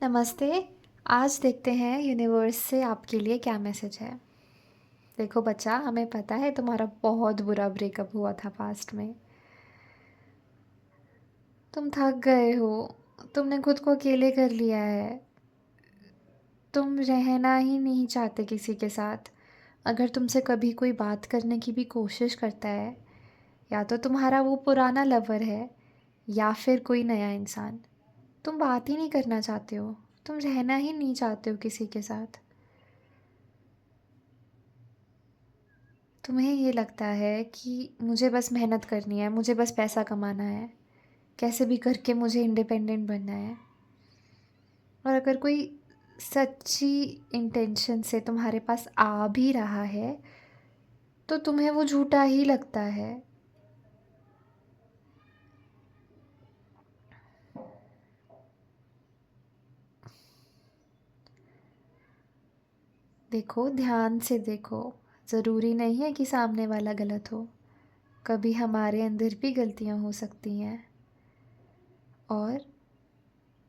नमस्ते। आज देखते हैं यूनिवर्स से आपके लिए क्या मैसेज है। देखो बच्चा, हमें पता है तुम्हारा बहुत बुरा ब्रेकअप हुआ था पास्ट में। तुम थक गए हो। तुमने खुद को अकेले कर लिया है। तुम रहना ही नहीं चाहते किसी के साथ। अगर तुमसे कभी कोई बात करने की भी कोशिश करता है, या तो तुम्हारा वो पुराना लवर है या फिर कोई नया इंसान, तुम बात ही नहीं करना चाहते हो। तुम रहना ही नहीं चाहते हो किसी के साथ। तुम्हें ये लगता है कि मुझे बस मेहनत करनी है, मुझे बस पैसा कमाना है, कैसे भी करके मुझे इंडिपेंडेंट बनना है। और अगर कोई सच्ची इंटेंशन से तुम्हारे पास आ भी रहा है तो तुम्हें वो झूठा ही लगता है। देखो, ध्यान से देखो। ज़रूरी नहीं है कि सामने वाला गलत हो। कभी हमारे अंदर भी गलतियाँ हो सकती हैं। और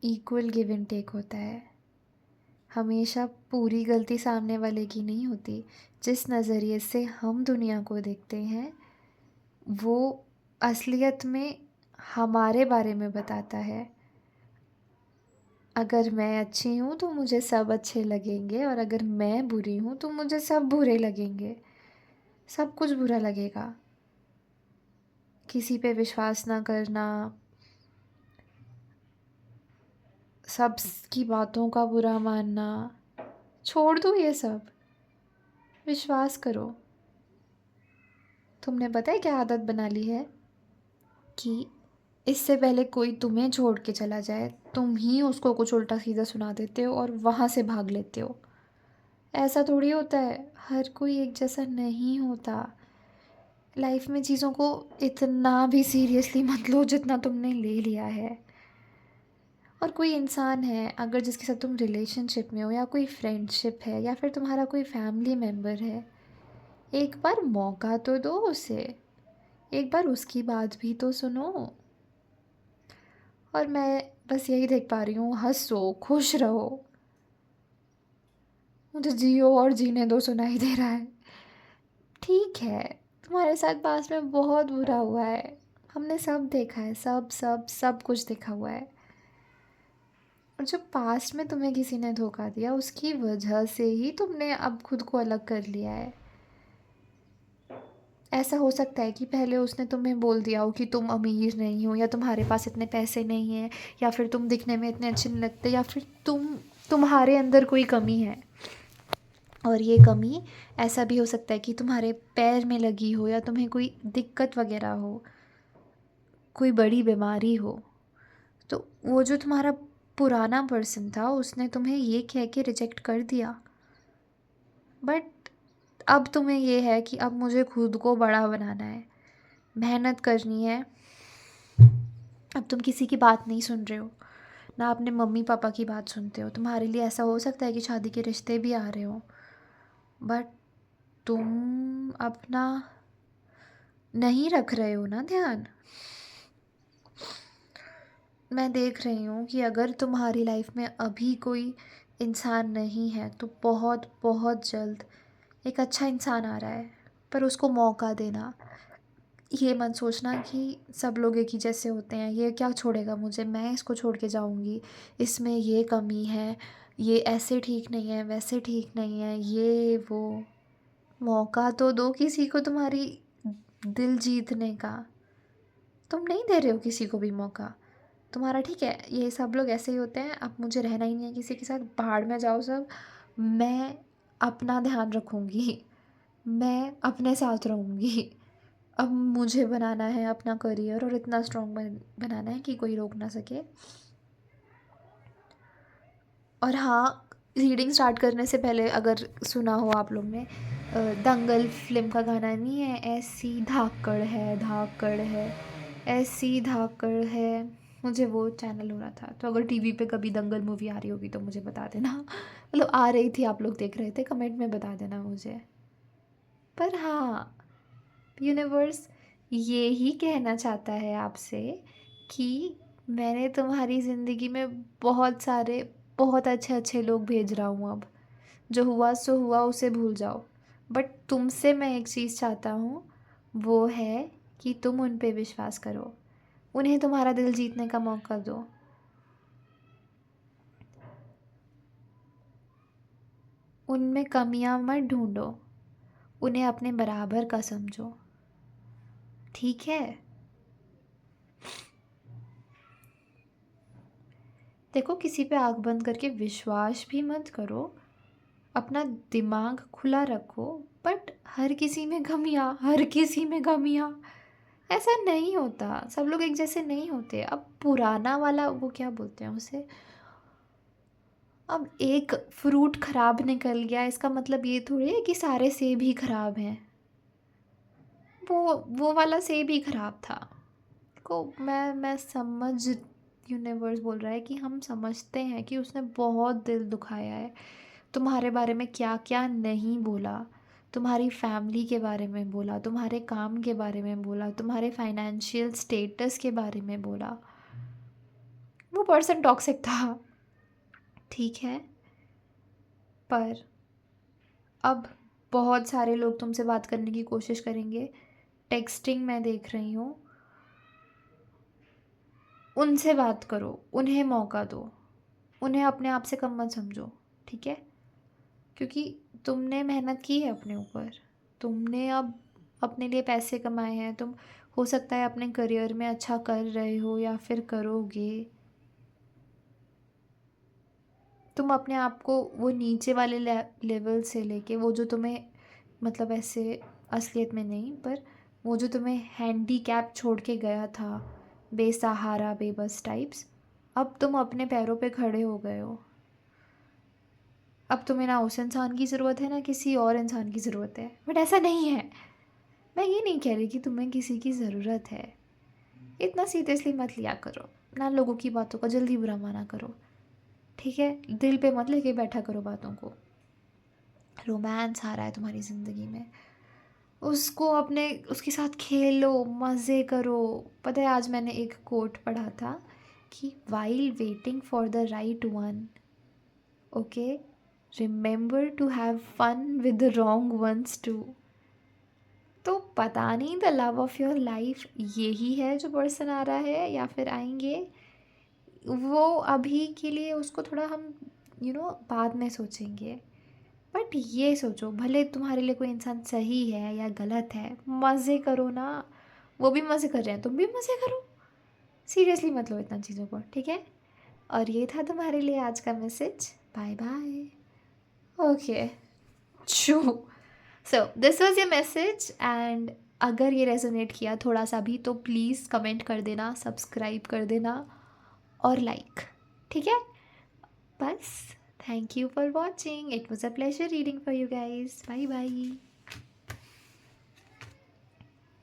इक्वल गिव एंड टेक होता है। हमेशा पूरी गलती सामने वाले की नहीं होती। जिस नज़रिए से हम दुनिया को देखते हैं वो असलियत में हमारे बारे में बताता है। अगर मैं अच्छी हूँ तो मुझे सब अच्छे लगेंगे, और अगर मैं बुरी हूँ तो मुझे सब बुरे लगेंगे। सब कुछ बुरा लगेगा। किसी पे विश्वास ना करना, सब की बातों का बुरा मानना, छोड़ दो ये सब। विश्वास करो। तुमने पता है क्या आदत बना ली है कि इससे पहले कोई तुम्हें छोड़ के चला जाए तुम ही उसको कुछ उल्टा सीधा सुना देते हो और वहाँ से भाग लेते हो। ऐसा थोड़ी होता है, हर कोई एक जैसा नहीं होता। लाइफ में चीज़ों को इतना भी सीरियसली मत लो जितना तुमने ले लिया है। और कोई इंसान है अगर जिसके साथ तुम रिलेशनशिप में हो, या कोई फ्रेंडशिप है, या फिर तुम्हारा कोई फैमिली मेम्बर है, एक बार मौका तो दो उसे। एक बार उसकी बात भी तो सुनो। और मैं बस यही देख पा रही हूँ, हंसो, खुश रहो। मुझे जियो और जीने दो सुनाई दे रहा है। ठीक है, तुम्हारे साथ पास में बहुत बुरा हुआ है। हमने सब देखा है, सब सब सब कुछ देखा हुआ है। और जो पास्ट में तुम्हें किसी ने धोखा दिया उसकी वजह से ही तुमने अब खुद को अलग कर लिया है। ऐसा हो सकता है कि पहले उसने तुम्हें बोल दिया हो कि तुम अमीर नहीं हो, या तुम्हारे पास इतने पैसे नहीं हैं, या फिर तुम दिखने में इतने अच्छे नहीं लगते, या फिर तुम्हारे अंदर कोई कमी है। और ये कमी, ऐसा भी हो सकता है कि तुम्हारे पैर में लगी हो, या तुम्हें कोई दिक्कत वगैरह हो, कोई बड़ी बीमारी हो। तो वो जो तुम्हारा पुराना पर्सन था उसने तुम्हें ये कह के रिजेक्ट कर दिया। बट अब तुम्हें ये है कि अब मुझे खुद को बड़ा बनाना है, मेहनत करनी है। अब तुम किसी की बात नहीं सुन रहे हो, ना अपने मम्मी पापा की बात सुनते हो। तुम्हारे लिए ऐसा हो सकता है कि शादी के रिश्ते भी आ रहे हो, बट तुम अपना नहीं रख रहे हो ना ध्यान। मैं देख रही हूँ कि अगर तुम्हारी लाइफ में अभी कोई इंसान नहीं है तो बहुत बहुत जल्द एक अच्छा इंसान आ रहा है। पर उसको मौका देना। ये मत सोचना कि सब लोग एक ही जैसे होते हैं, ये क्या छोड़ेगा मुझे, मैं इसको छोड़ के जाऊँगी, इसमें ये कमी है, ये ऐसे ठीक नहीं है, वैसे ठीक नहीं है, ये वो। मौका तो दो किसी को तुम्हारी दिल जीतने का। तुम नहीं दे रहे हो किसी को भी मौका। तुम्हारा ठीक है, ये सब लोग ऐसे ही होते हैं, अब मुझे रहना ही नहीं है किसी के साथ, भाड़ में जाओ सब। मैं अपना ध्यान रखूँगी, मैं अपने साथ रहूँगी। अब मुझे बनाना है अपना करियर, और इतना स्ट्रॉन्ग बनाना है कि कोई रोक ना सके। और हाँ, रीडिंग स्टार्ट करने से पहले अगर सुना हो आप लोग ने, दंगल फिल्म का गाना नहीं है, ऐसी धाकड़ है, धाकड़ है, ऐसी धाकड़ है। मुझे वो चैनल हो रहा था, तो अगर टीवी पे कभी दंगल मूवी आ रही होगी तो मुझे बता देना। मतलब आ रही थी, आप लोग देख रहे थे, कमेंट में बता देना मुझे। पर हाँ, यूनिवर्स ये ही कहना चाहता है आपसे कि मैंने तुम्हारी ज़िंदगी में बहुत सारे बहुत अच्छे अच्छे लोग भेज रहा हूँ अब। जो हुआ सो हुआ, उसे भूल जाओ। बट तुमसे मैं एक चीज़ चाहता हूँ, वो है कि तुम उन पे विश्वास करो, उन्हें तुम्हारा दिल जीतने का मौका दो। उनमें कमियां मत ढूंढो, उन्हें अपने बराबर का समझो, ठीक है? देखो, किसी पे आँख बंद करके विश्वास भी मत करो, अपना दिमाग खुला रखो। बट हर किसी में कमियां, हर किसी में कमियां, ऐसा नहीं होता। सब लोग एक जैसे नहीं होते। अब पुराना वाला वो क्या बोलते हैं उसे, अब एक फ्रूट खराब निकल गया, इसका मतलब ये थोड़ी है कि सारे सेब ही खराब हैं। वो वाला सेब ही खराब था। को मैं समझ, यूनिवर्स बोल रहा है कि हम समझते हैं कि उसने बहुत दिल दुखाया है, तुम्हारे बारे में क्या क्या नहीं बोला, तुम्हारी फैमिली के बारे में बोला, तुम्हारे काम के बारे में बोला, तुम्हारे फाइनेंशियल स्टेटस के बारे में बोला। वो पर्सन टॉक्सिक था, ठीक है? पर अब बहुत सारे लोग तुमसे बात करने की कोशिश करेंगे, टेक्स्टिंग मैं देख रही हूँ। उनसे बात करो, उन्हें मौका दो, उन्हें अपने आप से कम मत समझो, ठीक है? क्योंकि तुमने मेहनत की है अपने ऊपर, तुमने अब अपने लिए पैसे कमाए हैं, तुम हो सकता है अपने करियर में अच्छा कर रहे हो या फिर करोगे। तुम अपने आप को वो नीचे वाले लेवल से लेके, वो जो तुम्हें मतलब ऐसे असलियत में नहीं, पर वो जो तुम्हें हैंडीकैप छोड़ के गया था, बेसहारा बेबस टाइप्स, अब तुम अपने पैरों पे खड़े हो गए हो। अब तुम्हें ना उस इंसान की ज़रूरत है, ना किसी और इंसान की ज़रूरत है। बट ऐसा नहीं है, मैं ये नहीं कह रही कि तुम्हें किसी की ज़रूरत है। इतना सीरियसली मत लिया करो ना, लोगों की बातों का जल्दी बुरा माना करो, ठीक है? दिल पे मत लेके बैठा करो बातों को। रोमांस आ रहा है तुम्हारी ज़िंदगी में, उसको अपने उसके साथ खेलो, मज़े करो। पता है, आज मैंने एक कोट पढ़ा था कि while waiting for the right one, okay, remember to have fun with the wrong ones too. तो पता नहीं the love of your life यही है जो पर्सन आ रहा है या फिर आएंगे, वो अभी के लिए उसको थोड़ा हम बाद में सोचेंगे। बट ये सोचो, भले तुम्हारे लिए कोई इंसान सही है या गलत है, मज़े करो ना। वो भी मज़े कर रहे हैं, तुम भी मज़े करो। सीरियसली मत लो इतना चीज़ों को, ठीक है? और ये था तुम्हारे लिए आज का message. Bye bye. Okay, shoo, so this was your message. And अगर ये रेजोनेट किया थोड़ा सा भी, तो प्लीज़ कमेंट कर देना, सब्सक्राइब कर देना और लाइक, ठीक है? बस, thank you for watching, it was a pleasure reading for you guys. Bye bye.